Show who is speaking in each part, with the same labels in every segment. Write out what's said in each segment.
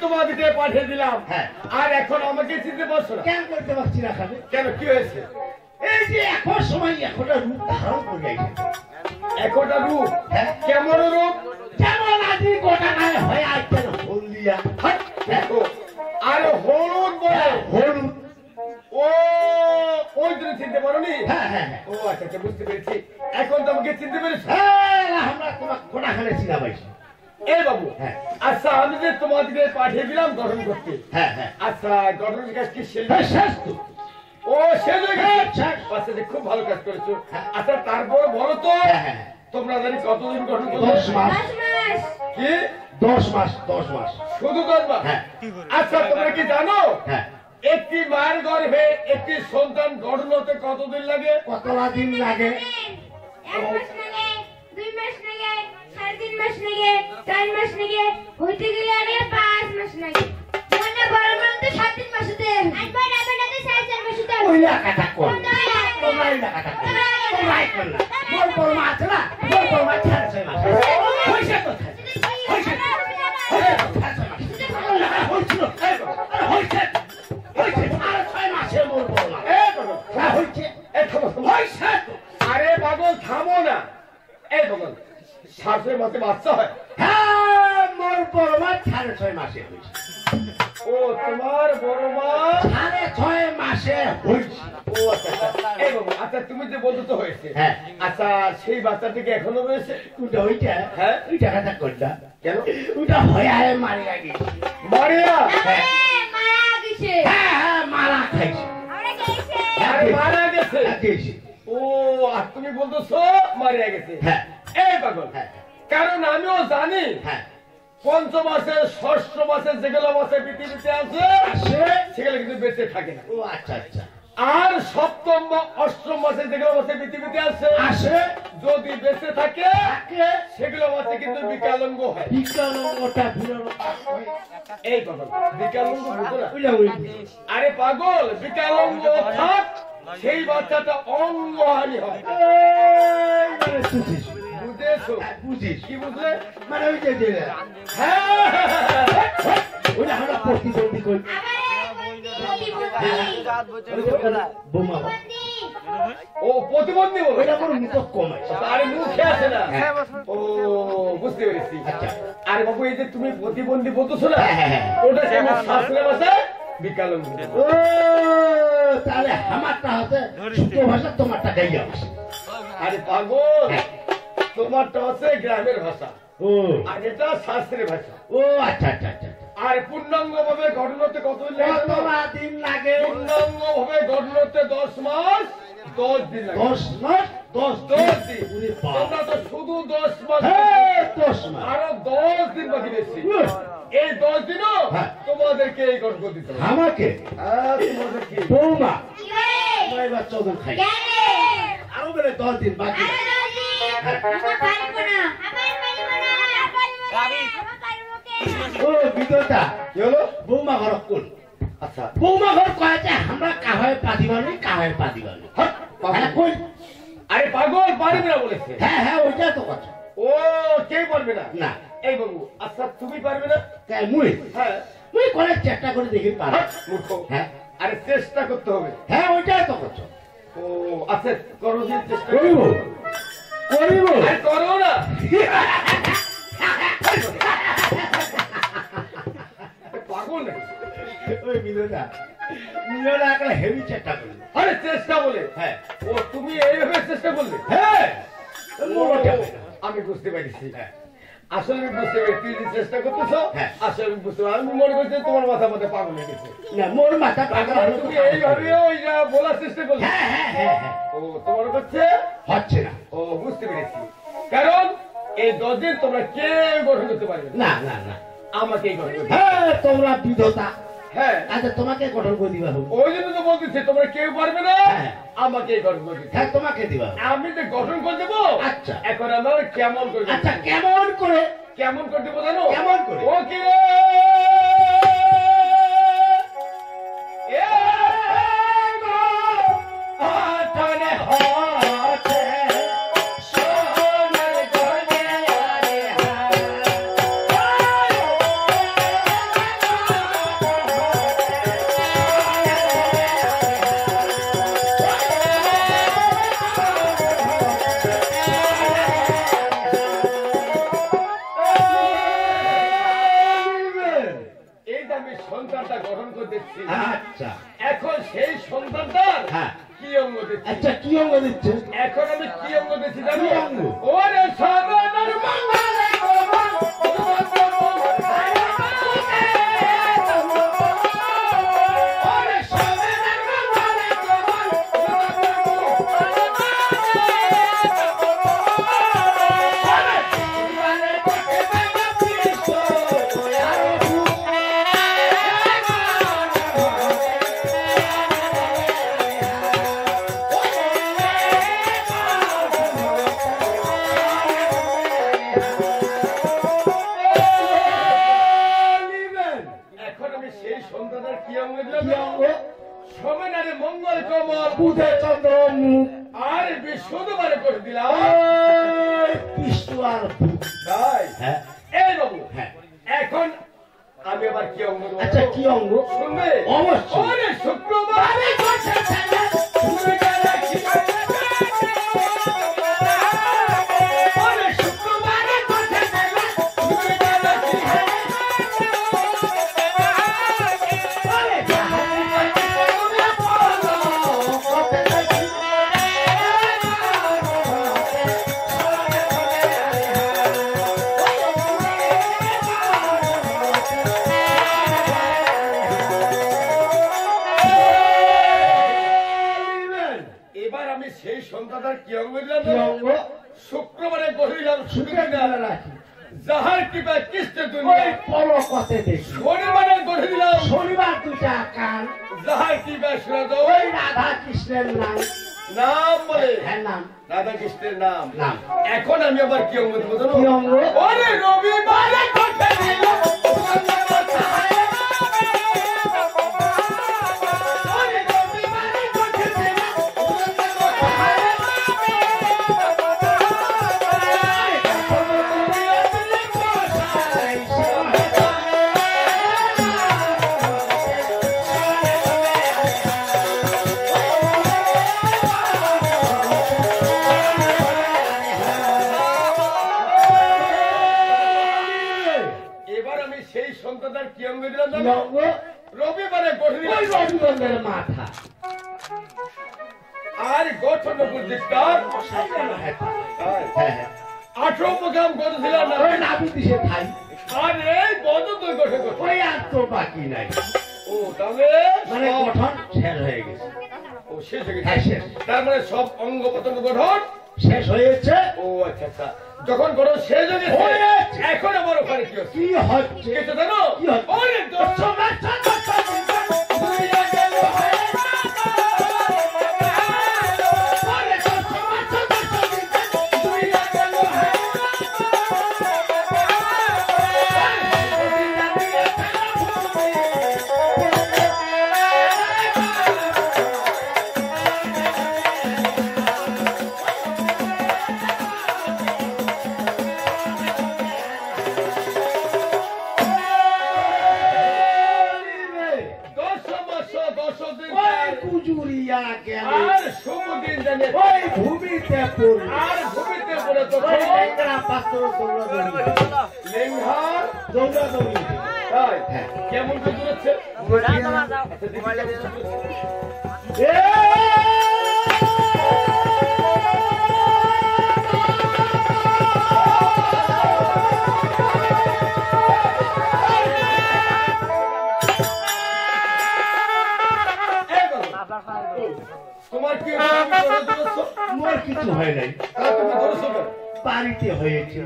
Speaker 1: তোমাদেরকে পাঠিয়ে দিলাম
Speaker 2: হ্যাঁ
Speaker 1: আর এখন আমাকে চিনতে পারছো না
Speaker 2: কেন করতে পারছি না খাবে
Speaker 1: কেন কি হয়েছে
Speaker 2: এই যে এখন সময় এখনটা রূপ ধারণ করে যাইছে
Speaker 1: একটা রূপ
Speaker 2: হ্যাঁ
Speaker 1: কেমন রূপ
Speaker 2: যেমন আজ গোটা গায়ে হয়ে আসছেন হলদিয়া
Speaker 1: দেখো আর হলুদ বলে
Speaker 2: হলুদ
Speaker 1: ও ওই তুমি চিনতে পারোনি
Speaker 2: হ্যাঁ হ্যাঁ
Speaker 1: ও আচ্ছা আচ্ছা বুঝতে পেরেছি এখন তো আমাকে চিনতে পেরেছো
Speaker 2: আমরা তোমার গোটা খানে চিনা পাইছি
Speaker 1: এই বাবু
Speaker 2: হ্যাঁ
Speaker 1: আচ্ছা আমি যে তোমাদেরকে পাঠিয়ে দিলাম গঠন করতে
Speaker 2: হ্যাঁ হ্যাঁ
Speaker 1: আচ্ছা গঠনের কাজ কি শেষ
Speaker 2: শেষ তো
Speaker 1: ও শেষ হয়ে গেছে আচ্ছা যে খুব ভালো কাজ করেছো আচ্ছা তারপর বলো তো
Speaker 2: হ্যাঁ
Speaker 1: তোমরা জানি কতদিন গঠন করবে
Speaker 2: 10 মাস
Speaker 1: কি
Speaker 2: 10 মাস 10 মাস
Speaker 1: শুধু 10 মাস
Speaker 2: হ্যাঁ
Speaker 1: আচ্ছা তোমরা কি জানো
Speaker 2: হ্যাঁ
Speaker 1: একটি মায়ের গর্ভে একটি সন্তান গঠন হতে কতদিন লাগে
Speaker 2: কতলা দিন লাগে
Speaker 3: 1 মাস লাগে 2 মাস লাগে 3.5 মাস লাগে 4 মাস লাগে হইতে গেলে আগে 5 মাস লাগে মানে বড় বড় তো 7 মাস হতে একবার আবার লাগে 4 মাস হতে
Speaker 2: ওইলা কাটা কোন তোমরা ওইলা কাটা কোন তোমরা কোন মোর বড় মা আছে না মোর বড় মা 6 মাস হইছে তো হইছে হইছে আর 6 মাসে মোর বড় মা হইছে হইছে
Speaker 1: আরে পাগল থামো না এই পাগল 7 মাসে বাচ্চা হয়
Speaker 2: হ্যাঁ মোর বড় মা 6.5 মাসে হইছে
Speaker 1: ও তোমার বড় মা
Speaker 2: 6.5 মাসে হইছে
Speaker 1: ও আচ্ছা এই বাবু আচ্ছা তুমি যে বলতে তো হয়েছে
Speaker 2: হ্যাঁ
Speaker 1: আচ্ছা সেই বাচ্চাটা কি এখনো রয়েছে
Speaker 2: ওটা ওইটা
Speaker 1: হ্যাঁ
Speaker 2: ওইটা কথা কোনটা
Speaker 1: কেন
Speaker 2: ওটা হয়ে আয় মারিয়া গেছে
Speaker 1: মারিয়া
Speaker 2: হ্যাঁ
Speaker 3: মারা গেছে
Speaker 2: হ্যাঁ মারা খাইছে
Speaker 3: আমরা গেছে
Speaker 1: আরে মারা গেছে
Speaker 2: গেছে
Speaker 1: ও আর তুমি বলতেছো মারিয়া গেছে
Speaker 2: হ্যাঁ
Speaker 1: এই পাগল
Speaker 2: হ্যাঁ
Speaker 1: কারণ আমিও জানি
Speaker 2: হ্যাঁ
Speaker 1: পঞ্চম মাসে ষষ্ঠ মাসে যেগুলো মাসে পৃথিবীতে আছে
Speaker 2: আসে
Speaker 1: সেগুলো কিন্তু বেঁচে থাকে না
Speaker 2: ও আচ্ছা আচ্ছা
Speaker 1: আর সপ্তম বা অষ্টম মাসে যেগুলো মাসে পৃথিবীতে আছে
Speaker 2: আসে
Speaker 1: যদি বেঁচে থাকে
Speaker 2: তাকে
Speaker 1: সেগুলো মাসে কিন্তু বিকলাঙ্গ হয়
Speaker 2: বিকলঙ্গটা বিরল
Speaker 1: এই পাগল বিকলাঙ্গ বুঝো না
Speaker 2: ওইটা ওই
Speaker 1: আরে পাগল বিকলাঙ্গ থাক সেই বাচ্চাটা অঙ্গহানি হয়
Speaker 2: মানে বুঝিস
Speaker 1: বুঝেছো
Speaker 2: বুঝিস
Speaker 1: কি বুঝলে
Speaker 2: মানে ওই যে যে
Speaker 1: হ্যাঁ
Speaker 2: ওইটা আমরা প্রতিদ্বন্দ্বী করি বোমা
Speaker 1: ও প্রতিবন্ধী বলো
Speaker 2: ওইটা কোনো মুখ কমাই
Speaker 1: আরে মুখে আছে না
Speaker 2: হ্যাঁ।
Speaker 1: ও বুঝতে পেরেছি
Speaker 2: আচ্ছা।
Speaker 1: আরে বাবু এই যে তুমি প্রতিবন্ধী বলতেছো না
Speaker 2: হ্যাঁ, হ্যাঁ, হ্যাঁ।
Speaker 1: ওটা কেমন শাস্ত্রের ভাষায় বিকলাঙ্গ
Speaker 2: ও তাহলে আমারটা হচ্ছে শুদ্ধ ভাষা তোমারটা গাইয়া ভাষা
Speaker 1: আরে পাগল
Speaker 2: হ্যাঁ।
Speaker 1: তোমারটা হচ্ছে গ্রামের ভাষা
Speaker 2: ও
Speaker 1: আর এটা শাস্ত্রের ভাষা
Speaker 2: ও আচ্ছা আচ্ছা আচ্ছা
Speaker 1: আর পূর্ণাঙ্গ ভাবে গঠন হতে কতদিন লাগে জানো?
Speaker 2: কতলা দিন লাগে
Speaker 1: পূর্ণাঙ্গ ভাবে গঠন হতে 10 মাস 10 দিন লাগে
Speaker 2: 10 মাস 10
Speaker 1: 10 দিন
Speaker 2: ওরে বাপ
Speaker 1: তোমরা তো শুধু 10 মাস
Speaker 2: হ্যাঁ 10 মাস
Speaker 1: আরো 10 দিন বাকি রয়েছে এই 10 দিনও
Speaker 2: হ্যাঁ।
Speaker 1: তোমাদেরকে এই গঠন করতে হবে
Speaker 2: আমাকে
Speaker 1: তোমাদেরকে
Speaker 2: বৌমা
Speaker 3: কি করে
Speaker 2: আমরা এবার চৌদন খাই
Speaker 3: জানে
Speaker 2: আরো বেলে 10 দিন বাকি
Speaker 3: আরে রাজি আমরা পারবো না আবার পারবো না রাবি আমরা পারবো কে
Speaker 2: ও বিদতা
Speaker 1: কি হলো
Speaker 2: বৌমা ঘর কোন
Speaker 1: আচ্ছা
Speaker 2: বৌমা ঘর কয়েছে আমরা কাহায় পাদিবানি কাহায় পাদিবানি
Speaker 1: হট,
Speaker 2: হ্যাঁ কই
Speaker 1: আরে পাগল পারবে না বলেছে
Speaker 2: হ্যাঁ হ্যাঁ ওইটা তো কথা
Speaker 1: ও কেউ পারবে না
Speaker 2: না
Speaker 1: এই বাবু আচ্ছা তুমি পারবে না
Speaker 2: তাই মুই
Speaker 1: হ্যাঁ
Speaker 2: মুই করে চেষ্টা করে দেখি পার
Speaker 1: হট, মূর্খ
Speaker 2: হ্যাঁ
Speaker 1: আরে চেষ্টা করতে হবে
Speaker 2: হ্যাঁ ওইটাই তো কথা
Speaker 1: ও আচ্ছা করো যে চেষ্টা
Speaker 2: করিব করিব
Speaker 1: আরে করো না পাগল নাকি
Speaker 2: ওই বিদতা মিলনা একটা হেভি চেষ্টা করি
Speaker 1: আরে চেষ্টা বলে
Speaker 2: হ্যাঁ
Speaker 1: ও তুমি এইভাবে চেষ্টা করলে
Speaker 2: হ্যাঁ
Speaker 1: আমি বুঝতে পারছি আসলে আমি বুঝতে পারি তুই যে চেষ্টা করতেছো
Speaker 2: হ্যাঁ।
Speaker 1: আসলে আমি বুঝতে পারি আমি মনে করছি তোমার মাথা মধ্যে পাগল হয়ে গেছে
Speaker 2: না মোর মাথা পাগল হলো
Speaker 1: তুমি এইভাবে ওই যা বলার চেষ্টা করলে
Speaker 2: হ্যাঁ হ্যাঁ হ্যাঁ হ্যাঁ
Speaker 1: ও তোমার হচ্ছে
Speaker 2: হচ্ছে না
Speaker 1: ও বুঝতে পেরেছি কারণ এই 10 দিন তোমরা কেউ গঠন করতে পারবে না
Speaker 2: না না না
Speaker 1: আমাকে এই গঠন করতে হবে।
Speaker 2: হ্যাঁ তোমরা বিধতা
Speaker 1: হ্যাঁ
Speaker 2: আচ্ছা তোমাকে গঠন করে দিবা হোক
Speaker 1: ওই জন্য তো বলতেছি তোমরা কেউ পারবে না
Speaker 2: হ্যাঁ।
Speaker 1: আমাকে এই গঠন করতে হবে।
Speaker 2: হ্যাঁ তোমাকে দিবা
Speaker 1: আমি যে গঠন করে দেবো
Speaker 2: আচ্ছা।
Speaker 1: এখন আমার কেমন করে দেবো?
Speaker 2: আচ্ছা কেমন করে
Speaker 1: কেমন করে দেবো জানো
Speaker 2: কেমন করে?
Speaker 1: ও কি আমি সন্তানটা গ্রহণ করতেছি
Speaker 2: আচ্ছা
Speaker 1: এখন সেই সন্তানটার
Speaker 2: হ্যাঁ
Speaker 1: কি অঙ্গ দিচ্ছি
Speaker 2: আচ্ছা কি অঙ্গ দিচ্ছে
Speaker 1: এখন আমি কি অঙ্গ দিচ্ছি জানো
Speaker 2: কি অঙ্গ?
Speaker 1: ওরে সর্বনার মঙ্গলে সমেনারে মঙ্গল কমল
Speaker 2: বুধে চন্দ্র মুখ
Speaker 1: আর বিশুদ্ধবারে করে দিলাম
Speaker 2: বিষ্ণু আর ভূত
Speaker 1: তাই
Speaker 2: হ্যাঁ
Speaker 1: এই বাবু
Speaker 2: হ্যাঁ
Speaker 1: এখন আমি আবার কি অঙ্গ দেবো?
Speaker 2: আচ্ছা কি অঙ্গ
Speaker 1: শুনবে
Speaker 2: অবশ্যই।
Speaker 1: ওরে শুক্রবারে করছে ছেলে, তুমি গেলে কি করবে? ওরে শুক্রবারে করছে ছেলে, তুমি গেলে কি করবে? ওরে জাহাজে তুমি বলো, কত দেখি। এবার আমি সেই সন্তানটার কি অঙ্গ দিলাম
Speaker 2: কি অঙ্গ
Speaker 1: শুক্রবারে গড়িলাম
Speaker 2: সুখে দিলা রাখি
Speaker 1: যাহার কৃপা কৃষ্ণ
Speaker 2: ওই
Speaker 1: দুনিয়া
Speaker 2: পলকতে দেখি
Speaker 1: শনিবারে গড়ে দিলাম
Speaker 2: শনিবার দুটা কান
Speaker 1: যাহার কৃপা শোনা
Speaker 2: ওই রাধা কৃষ্ণের নাম
Speaker 1: নাম বলে
Speaker 2: হ্যাঁ নাম
Speaker 1: রাধা কৃষ্ণের নাম
Speaker 2: নাম
Speaker 1: এখন আমি আবার কি অঙ্গ দেবো জানো?
Speaker 2: কি অঙ্গ?
Speaker 1: ওরে রবিবারে ঘটে দিল ওরে রবিবারে ঘটে দিল এবার আমি সেই সন্তানটার কি অঙ্গ দিলাম
Speaker 2: কি
Speaker 1: জানো?
Speaker 2: অঙ্গ
Speaker 1: রবিবারে গড়ে
Speaker 2: ওই
Speaker 1: দিলাম
Speaker 2: রবিবন্ধের মাথা
Speaker 1: আর গঠন বুদ্ধিষ্কার
Speaker 2: হ্যাঁ হ্যাঁ
Speaker 1: 18 প্রোগ্রাম করেছিলাম না
Speaker 2: ওই নাবি দিছে খাই
Speaker 1: আর এই বন্ধ তুই গঠন কর
Speaker 2: ওই আর তো বাকি নাই
Speaker 1: ও তাহলে
Speaker 2: মানে
Speaker 1: সব-
Speaker 2: গঠন শেষ হয়ে গেছে
Speaker 1: ও শেষ হয়ে
Speaker 2: হ্যাঁ,
Speaker 1: গেছে
Speaker 2: শেষ।
Speaker 1: তার মানে সব অঙ্গ প্রত্যঙ্গ গঠন
Speaker 2: শেষ হয়েছে
Speaker 1: ও আচ্ছা আচ্ছা যখন গঠন শেষ হয়ে গেছে
Speaker 2: হয়েছে।
Speaker 1: এখন আমার ওখানে কি হচ্ছে
Speaker 2: কি হচ্ছে
Speaker 1: কিছু জানো
Speaker 2: কি হচ্ছে?
Speaker 1: ওরে দর্শন
Speaker 2: ওই কুজুরিয়া গেল
Speaker 1: আর সমুদিন জানে
Speaker 2: ওই ভূমিতে পড়ল
Speaker 1: আর ভূমিতে পড়ে তো
Speaker 2: ওই লেঙ্গড়া পাত্র দৌড়াদৌড়ি
Speaker 1: লেঙ্ঘার
Speaker 2: দৌড়াদৌড়ি
Speaker 1: তাই
Speaker 2: হ্যাঁ।
Speaker 1: কেমন করে দূরাচ্ছে আচ্ছা দেখি কেমন দূরাচ্ছে। এই বাবা, তোমার কি হয়েছে? তুমি করে দূরাচ্ছ?
Speaker 2: মোর কিছু হয় নাই
Speaker 1: তা তুমি দূরাচ্ছ কেন?
Speaker 2: বাড়িতে হয়েছে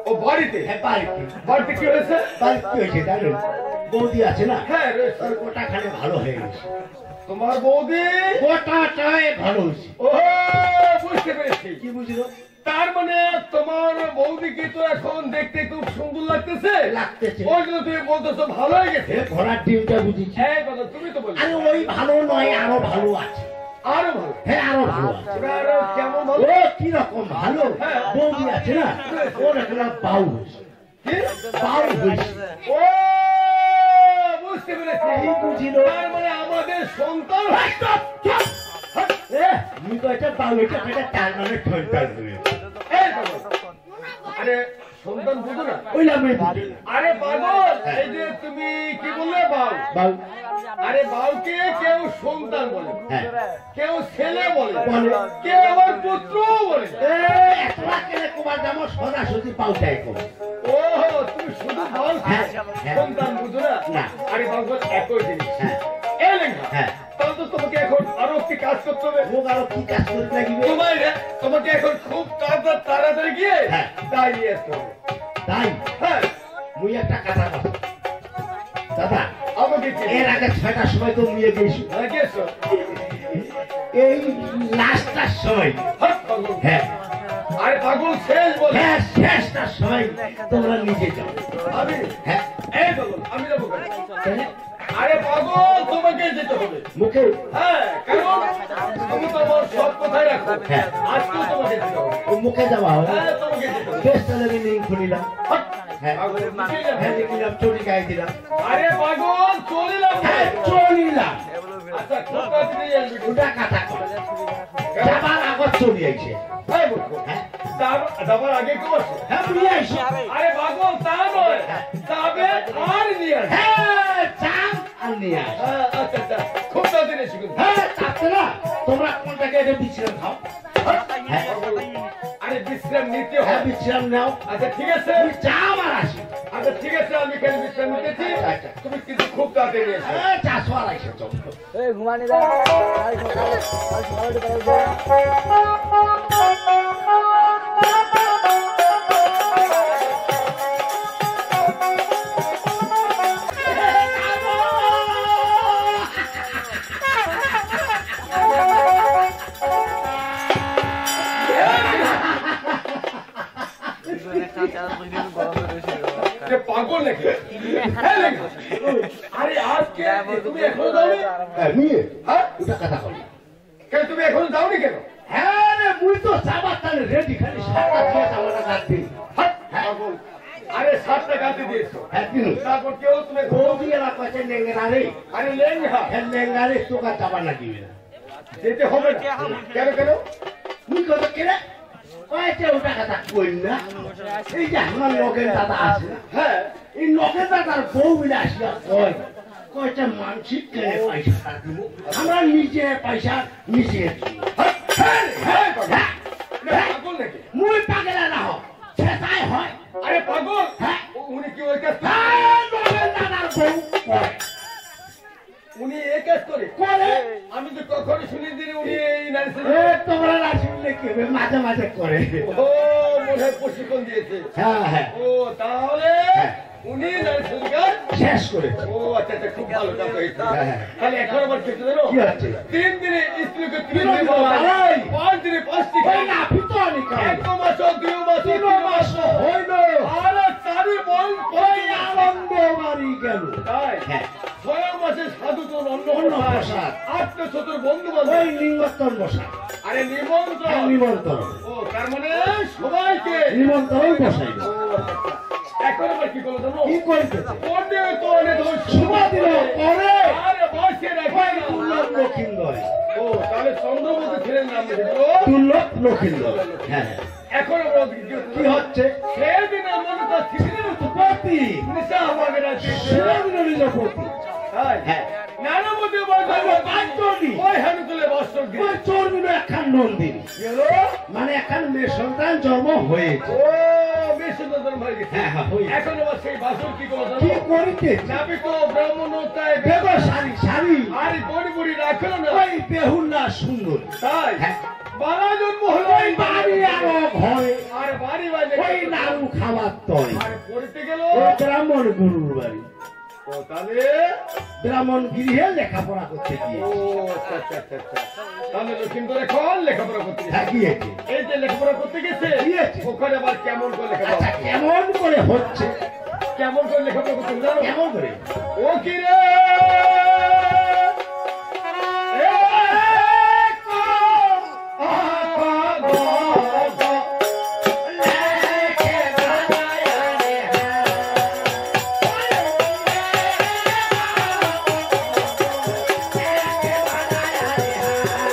Speaker 1: ও বাড়িতে
Speaker 2: হ্যাঁ বাড়িতে
Speaker 1: বাড়িতে কি হয়েছে?
Speaker 2: বাড়িতে কি হয়েছে জানেন বৌদি আছে না
Speaker 1: হ্যাঁ রয়েছে।
Speaker 2: তার গোটাখানে ভালো হয়ে গেছে
Speaker 1: তোমার বৌদি
Speaker 2: গোটাটাই ভালো হয়েছে
Speaker 1: ও বুঝতে পেরেছি
Speaker 2: কি বুঝলো
Speaker 1: তার মানে তোমার বৌদিকে তো এখন দেখতে খুব সুন্দর লাগতেছে
Speaker 2: লাগতেছে
Speaker 1: ওই জন্য তুমি বলতেছো ভালো হয়ে গেছে
Speaker 2: এ ঘোড়ার ডিমটা বুঝেছি
Speaker 1: হ্যাঁ কথা তুমি তো বলছো
Speaker 2: আরে ওই ভালো নয় আরো ভালো আছে
Speaker 1: আরো ভালো
Speaker 2: হ্যাঁ আরো ভালো আছে
Speaker 1: ওটা আরো কেমন ভালো
Speaker 2: ও কি রকম ভালো বৌদি আছে না ওর একটা বাউ হয়েছে
Speaker 1: কি?
Speaker 2: বাউ হয়েছে
Speaker 1: ও বুঝতে পেরেছি
Speaker 2: এই বুঝিল
Speaker 1: তার মানে আমাদের সন্তান
Speaker 2: এ মুই তো একটা বাউ হয়েছে একটা তার মানে ঠনটার হয়েছে
Speaker 1: এই কথা। আরে সন্তান বুঝো না
Speaker 2: ওই নামে বুঝি
Speaker 1: আরে পাগল এই যে তুমি কি বললে বাউ
Speaker 2: বাউ
Speaker 1: আরে বাউকে কেউ সন্তান বলে,
Speaker 2: হ্যাঁ
Speaker 1: কেউ ছেলে বলে,
Speaker 2: বলে।
Speaker 1: কেউ আবার পুত্রও বলে।
Speaker 2: একলা কেলে কুমার যেমন সোজাসুজি পাল্টাই কম।
Speaker 1: ও তুমি শুধু বাউ
Speaker 2: হ্যাঁ, হ্যাঁ।
Speaker 1: সন্তান বুঝো না?
Speaker 2: না।
Speaker 1: আরে বাউ একই জিনিস।
Speaker 2: হ্যাঁ
Speaker 1: এই লেখা
Speaker 2: হ্যাঁ
Speaker 1: তাহলে তো তোমাকে এখন আরো একটি কাজ করতে হবে।
Speaker 2: মুখ আরো কি কাজ করতে লাগিবে?
Speaker 1: তোমাকে এখন খুব তাড়াতাড়ি গিয়ে
Speaker 2: হ্যাঁ।
Speaker 1: তাই নিয়ে আসতে হবে।
Speaker 2: তাই
Speaker 1: হ্যাঁ
Speaker 2: মুই একটা কথা বলি দাদা,
Speaker 1: আমাকে কি
Speaker 2: এর আগে 6টার সময় তো মুইয়ে গেছি,
Speaker 1: গেছো?
Speaker 2: এই লাস্টটার সময় হ্যাঁ
Speaker 1: আরে পাগল শেষ বলে
Speaker 2: হ্যাঁ শেষটার সময় তোমরা নিজে যাও।
Speaker 1: আমি
Speaker 2: হ্যাঁ
Speaker 1: এই পাগল আমি যাবো কেন?
Speaker 2: তাহলে
Speaker 1: আরে পাগল তোমাকে যেতে হবে।
Speaker 2: মুখে
Speaker 1: হ্যাঁ কারণ তুমি তো আমার সব কথাই রাখো।
Speaker 2: হ্যাঁ।
Speaker 1: আজকেও তোমাকে যেতে হবে।
Speaker 2: ও মুখে যাওয়া হবে।
Speaker 1: হ্যাঁ তোমাকে যেতে হবে।
Speaker 2: বেশ তাহলে আমি লিঙ্ক খুলিলাম। হ্যাঁ
Speaker 1: পাগল, বুঝলি না?
Speaker 2: হ্যাঁ লিখলাম, চটি গায়ে দিলাম।
Speaker 1: আরে পাগল চলিলাম
Speaker 2: হ্যাঁ চলিলাম।
Speaker 1: আচ্ছা খুব তাড়াতাড়ি আসবি।
Speaker 2: ওটা কাটা কর। যাবার আগত চলি আইছে।
Speaker 1: হ্যাঁ বলবো।
Speaker 2: হ্যাঁ
Speaker 1: যাবার আগে কেউ আছে?
Speaker 2: হ্যাঁ নিয়ে আইছে।
Speaker 1: আরে পাগল তা নয়, যাবে আর নিয়ে আসবে।
Speaker 2: হ্যাঁ চাপ আর নিয়ে আস।
Speaker 1: হ্যাঁ, আচ্ছা আচ্ছা খুব তাড়াতাড়ি এসে কিন্তু।
Speaker 2: হ্যাঁ চাপতে না, তোমরা কোনটাকে এটা বিশ্রাম খাও। হ্যাঁ
Speaker 1: আরে বিশ্রাম নিতে
Speaker 2: হ্যাঁ
Speaker 1: হবে।
Speaker 2: বিশ্রাম নাও।
Speaker 1: আচ্ছা ঠিক আছে।
Speaker 2: তুমি চাপ আর আসি।
Speaker 1: আচ্ছা ঠিক আছে আমি এখানে বিশ্রাম নিতেছি।
Speaker 2: আচ্ছা।
Speaker 1: তুমি কিন্তু খুব তাড়াতাড়ি এসো।
Speaker 2: হ্যাঁ চাষও আর আইসে চল।
Speaker 4: ঘুমানি দা
Speaker 1: এ পাগল নাকি? হ্যাঁ, নাকি? আরে আজকে তুমি এখনো যাওনি?
Speaker 2: হ্যাঁ নিয়ে
Speaker 1: হ্যাঁ?
Speaker 2: ওটা কথা বল।
Speaker 1: কেন তুমি এখনো যাওনি কেন?
Speaker 2: হ্যাঁ রে মুই তো যাবার তাহলে রেডি, খালি সাতটা দিয়ে যাওয়াটা রাখবি।
Speaker 1: হ্যাঁ, পাগল। আরে 7টা গাঁথে দিয়েছো।
Speaker 2: হ্যাঁ দিন
Speaker 1: তারপর কেউ তুমি
Speaker 2: বৌদি এরা কয়েছে লেঙ্গা রে।
Speaker 1: আরে লেঙ্গা
Speaker 2: হ্যাঁ লেঙ্গা রে তোকা যাবার না দিবে না।
Speaker 1: যেতে হবে না। কেন কেন?
Speaker 2: মুই কত কেরে কয়েছে ওটা কথা কই না। এই যে আমার লোকের দাদা আছে না,
Speaker 1: হ্যাঁ
Speaker 2: এই লোকের দাদার বউ মিলে আসিয়া কয় কয়েছে মানসিক কেনে পয়সা দিব, আমরা নিজে পয়সা নিজে দিব।
Speaker 1: হ্যাঁ, হ্যাঁ, হ্যাঁ, পাগল।
Speaker 2: হ্যাঁ,
Speaker 1: না, পাগল নাকি?
Speaker 2: মুই পাগলা না হোক সেটাই হয়।
Speaker 1: আরে পাগল
Speaker 2: হ্যাঁ।
Speaker 1: উনি কি ওই কাজ
Speaker 2: হ্যাঁ, লোকের দাদার বউ করে।
Speaker 1: উনি এই কাজ করে?
Speaker 2: করে
Speaker 1: আমি তো কখনো শুনি দিন উনি এই নারী
Speaker 2: এ তোমরা না শুনলে কি হবে, মাঝে মাঝে করে।
Speaker 1: ও মনে হয় প্রশিক্ষণ দিয়েছে।
Speaker 2: হ্যাঁ হ্যাঁ
Speaker 1: ও তাহলে
Speaker 2: হ্যাঁ।
Speaker 1: উনি নারী সঙ্গীত।
Speaker 2: শেষ করেছে।
Speaker 1: ও আচ্ছা আচ্ছা খুব ভালো কাজ হয়েছে।
Speaker 2: হ্যাঁ, হ্যাঁ।
Speaker 1: তাহলে এখন আবার খেতে জানো
Speaker 2: কি হচ্ছে?
Speaker 1: 3 দিনে স্ত্রীকে 3
Speaker 2: তিন
Speaker 1: দিনে
Speaker 2: দিন
Speaker 1: বাবা,
Speaker 2: বাবাই।
Speaker 1: 5 দিনে 5টি
Speaker 2: ওই
Speaker 1: খাই।
Speaker 2: না পিতনি কাজ।
Speaker 1: 1 মাস 2 মাস
Speaker 2: 3 মাস হইল,
Speaker 1: আরে 4 বল
Speaker 2: ওই আনন্দ বাড়ি গেল।
Speaker 1: তাই
Speaker 2: হ্যাঁ
Speaker 1: 6 মাসে সাধুজন অন্ন
Speaker 2: অন্নপ্রসাদ।
Speaker 1: প্রসাদ 8 শতর বন্ধু
Speaker 2: ওই
Speaker 1: বান্ধব।
Speaker 2: নিমন্ত্রণ বসাই।
Speaker 1: আরে নিমন্ত্রণ।
Speaker 2: নিমন্ত্রণ
Speaker 1: ও তার মানে সবাইকে।
Speaker 2: নিমন্ত্রণ বসাই।
Speaker 1: ও, আচ্ছা, আচ্ছা। এখন আবার কি করলো জানো?
Speaker 2: কি করিতেছে?
Speaker 1: পরে তো অনেক
Speaker 2: শুভা দিল পরে
Speaker 1: আরে বসে রাখে
Speaker 2: ওই তুল্লক লক্ষিন্দর।
Speaker 1: ও তাহলে চন্দ্রমতি ছিলেন নাম দিল।
Speaker 2: তুল্লক লক্ষিন্দর। হ্যাঁ হ্যাঁ।
Speaker 1: এখন আবার
Speaker 2: কি হচ্ছে?
Speaker 1: সেদিন মনে তো ছিলেন
Speaker 2: পতি
Speaker 1: নিশা আমাকে রাখছে।
Speaker 2: শিরোদিন পতি।
Speaker 1: তাই
Speaker 2: হ্যাঁ
Speaker 1: নানামতি বলছে
Speaker 2: পাঁচজনই।
Speaker 1: ওই হানুতুলে বস্ত্র দিয়ে
Speaker 2: ওই চর্মিল একখান নন্দিনী,
Speaker 1: গেল।
Speaker 2: মানে একখান মেয়ে সন্তান জন্ম হয়েছে।
Speaker 1: ও বেশ সুন্দর ধর্ম হয়ে গেছে।
Speaker 2: হ্যাঁ হ্যাঁ হয়েছে।
Speaker 1: এখন আবার সেই বাসন কি করলো
Speaker 2: কি
Speaker 1: জানো?
Speaker 2: করিতে?
Speaker 1: নাবি তো ব্রাহ্মণতায়
Speaker 2: বেগ শাড়ি শাড়ি
Speaker 1: আর বড়ি বড়ি রাখলো না।
Speaker 2: ওই বেহুল্লা সুন্দর।
Speaker 1: তাই
Speaker 2: হ্যাঁ
Speaker 1: বালা জন্ম হলো
Speaker 2: ওই বাড়ি আরো ঘরে
Speaker 1: আর বাড়ি বাজে
Speaker 2: ওই নাড়ু খাবার তয়।
Speaker 1: আর পড়তে গেল।
Speaker 2: ওই ব্রাহ্মণ গুরুর বাড়ি।
Speaker 1: ও তাহলে
Speaker 2: ব্রাহ্মণ গৃহে লেখাপড়া করতে
Speaker 1: ও
Speaker 2: গিয়ে
Speaker 1: আচ্ছা আচ্ছা আচ্ছা আচ্ছা। তাহলে লক্ষ্মীন্দর এখন লেখাপড়া করতে গেছে।
Speaker 2: থাকিয়েছে।
Speaker 1: এই যে লেখাপড়া করতে গেছে
Speaker 2: গিয়েছে।
Speaker 1: ওখানে আবার কেমন করে
Speaker 2: আচ্ছা
Speaker 1: লেখাপড়া
Speaker 2: কেমন করে হচ্ছে?
Speaker 1: কেমন করে লেখাপড়া করতে হবে জানো?
Speaker 2: কেমন করে?
Speaker 1: ও কি রে এ ক আ ক গ গ
Speaker 2: লেখে বানায় রে হ্যাঁ। লেখে বানায় রে হ্যাঁ।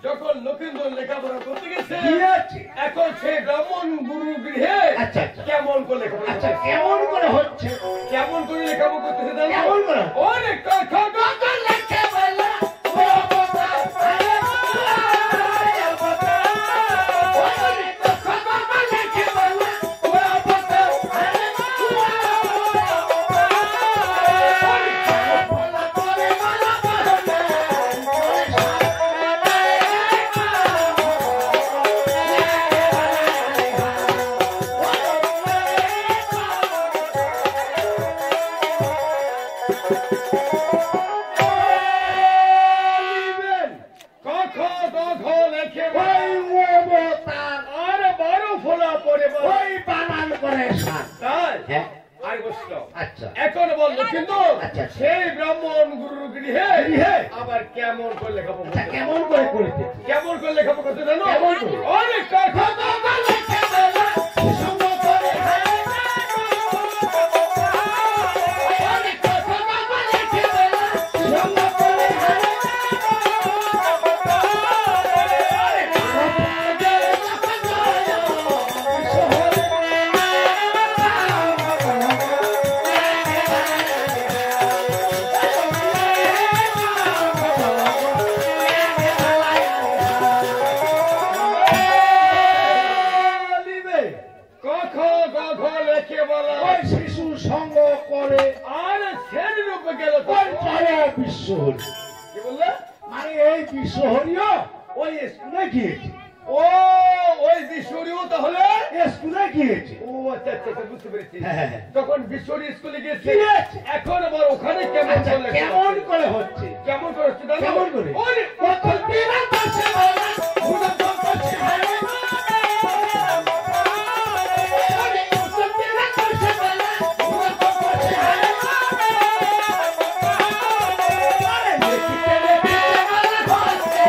Speaker 1: যখন লক্ষিন্দর লেখাপড়া করতে গেছে
Speaker 2: গিয়েছে।
Speaker 1: এখন সেই ব্রাহ্মণ গুরু গৃহে
Speaker 2: আচ্ছা, আচ্ছা।
Speaker 1: কেমন করে লেখাপড়া
Speaker 2: আচ্ছা,
Speaker 1: করছে?
Speaker 2: কেমন করে হচ্ছে?
Speaker 1: কেমন করে লেখাপড়া করতেছে জানো?
Speaker 2: কেমন করে?
Speaker 1: অনেক কথা কথা লেখে বলা ও কথা আরে অনেক কথা কথা লেখে বলা ও কথা আরে বলা করে বলা এখন বললো কিন্তু
Speaker 2: আচ্ছা।
Speaker 1: সেই ব্রাহ্মণ গুরুর গৃহে
Speaker 2: গৃহে?
Speaker 1: আবার কেমন করে লেখাপড়া
Speaker 2: আচ্ছা,
Speaker 1: করতে?
Speaker 2: কেমন করে করতে?
Speaker 1: কেমন করে লেখাপড়া করতে জানো?
Speaker 2: কেমন করে?
Speaker 1: অনেক কথা কথা লেখে বলা সঙ্গ করে অনেক কথা কথা লেখে বলা সঙ্গ করে
Speaker 2: ওই শিশু সঙ্গ করে
Speaker 1: আর শ্রেণী রূপে গেল
Speaker 2: ওই চলে বিশ্বহরি।
Speaker 1: কি বললে?
Speaker 2: মানে এই বিশ্বহরিও ওই স্কুলে গিয়েছে।
Speaker 1: ও ওই বিশ্বরীও তাহলে
Speaker 2: স্কুলে গিয়েছে।
Speaker 1: ও আচ্ছা আচ্ছা আচ্ছা, বুঝতে পেরেছি।
Speaker 2: হ্যাঁ।
Speaker 1: তখন বিশ্বরী স্কুলে গিয়েছে
Speaker 2: গিয়েছে।
Speaker 1: এখন আবার ওখানে কেমন
Speaker 2: আচ্ছা,
Speaker 1: করে
Speaker 2: কেমন করে হচ্ছে?
Speaker 1: কেমন করে হচ্ছে জানো?
Speaker 2: কেমন করে?
Speaker 1: ওরে, কত বিরাট করছে বাবা, ভূমিকম্প করছে হায়। ওরে, কত বিরাট করছে বাবা, ভূমিকম্প করছে হায়। ওরে, দেখিতে দেখিতে বাবা ভাসছে।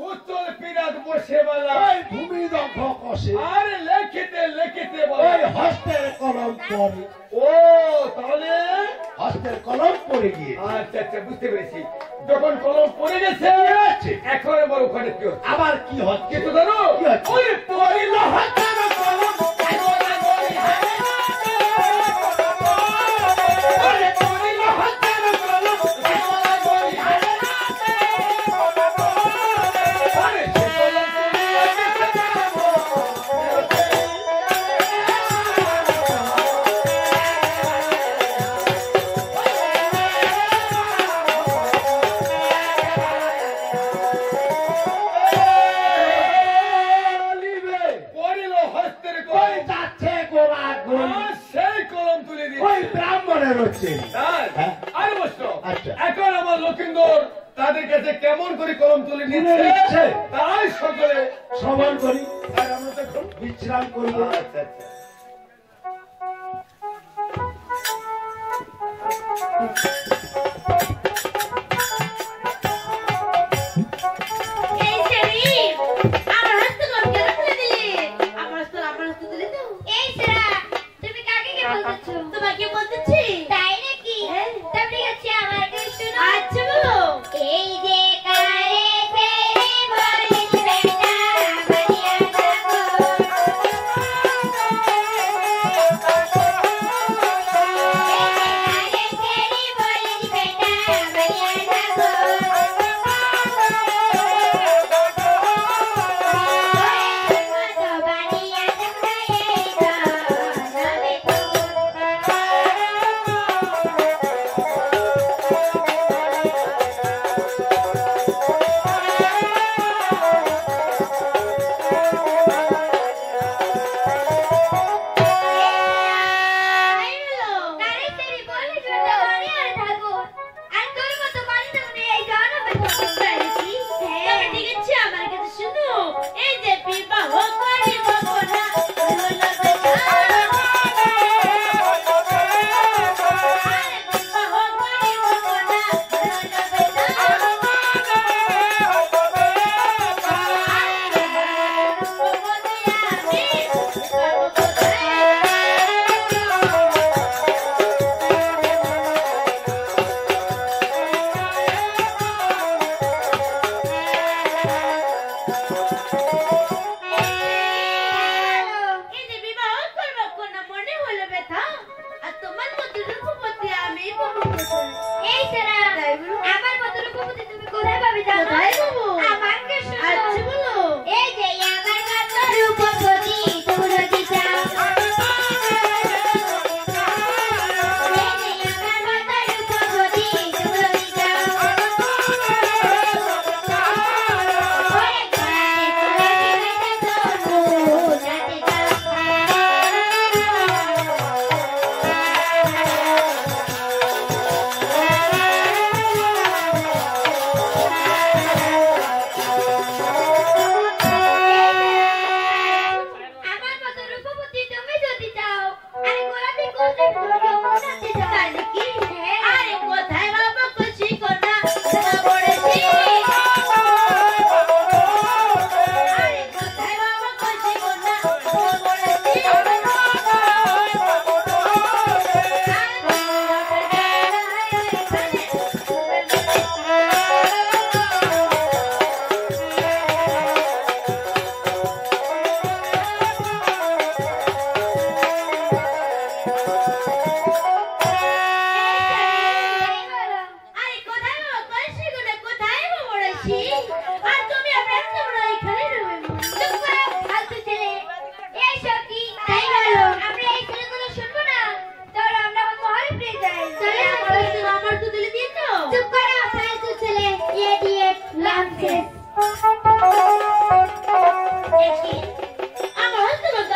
Speaker 1: উত্তর পিরাত বসে বেলা
Speaker 2: ওই ভূমিদগ্ধ কষে
Speaker 1: আরে লেখিতে লেখিতে
Speaker 2: ওই
Speaker 1: বলে
Speaker 2: হস্তের কলম পড়ে।
Speaker 1: ও তাহলে
Speaker 2: হস্তের কলম পড়ে গিয়ে
Speaker 1: আচ্ছা আচ্ছা বুঝতে পেরেছি যখন কলম পড়ে গেছে এখন আবার ওখানে কি হচ্ছে
Speaker 2: আবার কি হচ্ছে?
Speaker 1: কিন্তু জানো
Speaker 2: কি হচ্ছে?
Speaker 1: ওই পড়িল হাতের কলম গোড়াগড়ি হায়। ওরে পড়িল হাতের কলম গোড়াগড়ি হায়। ওরে সে কলম পড়িয়া গেছে যাবো। পড়িল হস্তের
Speaker 2: ওই
Speaker 1: কলম
Speaker 2: যাচ্ছে গোড়াগড়ি।
Speaker 1: আর সেই কলম তুলে
Speaker 2: ওই
Speaker 1: দিচ্ছে
Speaker 2: ব্রাহ্মণের হচ্ছে।
Speaker 1: তাই?
Speaker 2: হ্যাঁ।
Speaker 1: আরে বসো।
Speaker 2: আচ্ছা।
Speaker 1: এখন আমার লক্ষিন্দর তাদের কাছে কেমন করে কলম তুলে
Speaker 2: তুলে
Speaker 1: নিচ্ছে
Speaker 2: নিচ্ছে।
Speaker 1: তাই সকলে
Speaker 2: শ্রবণ করি,
Speaker 1: আর আমরা তখন
Speaker 2: বিশ্রাম করবো।
Speaker 1: আচ্ছা আচ্ছা
Speaker 3: এই সেরি আমার হস্ত কম কেন খুলে দিলে? আমার হস্ত দিলে তো। এই সেরা তুমি কাকে কে বলতেছো? তোমাকে বলতেছি। তাই নাকি? তা ঠিক আছে আমাকে শোনো। আচ্ছা বলো। এই যে কারে সেরি বলিস বেটা বানিয়া থাকো। এই যে কারে সেরি বলিস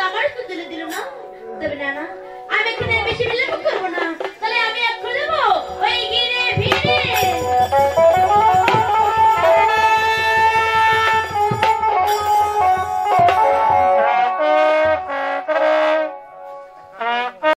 Speaker 3: আমার তো দিলে দিল না তবে না না আমি এখানে বেশি বিলম্ব করবো না তাহলে আমি এক্ষুনি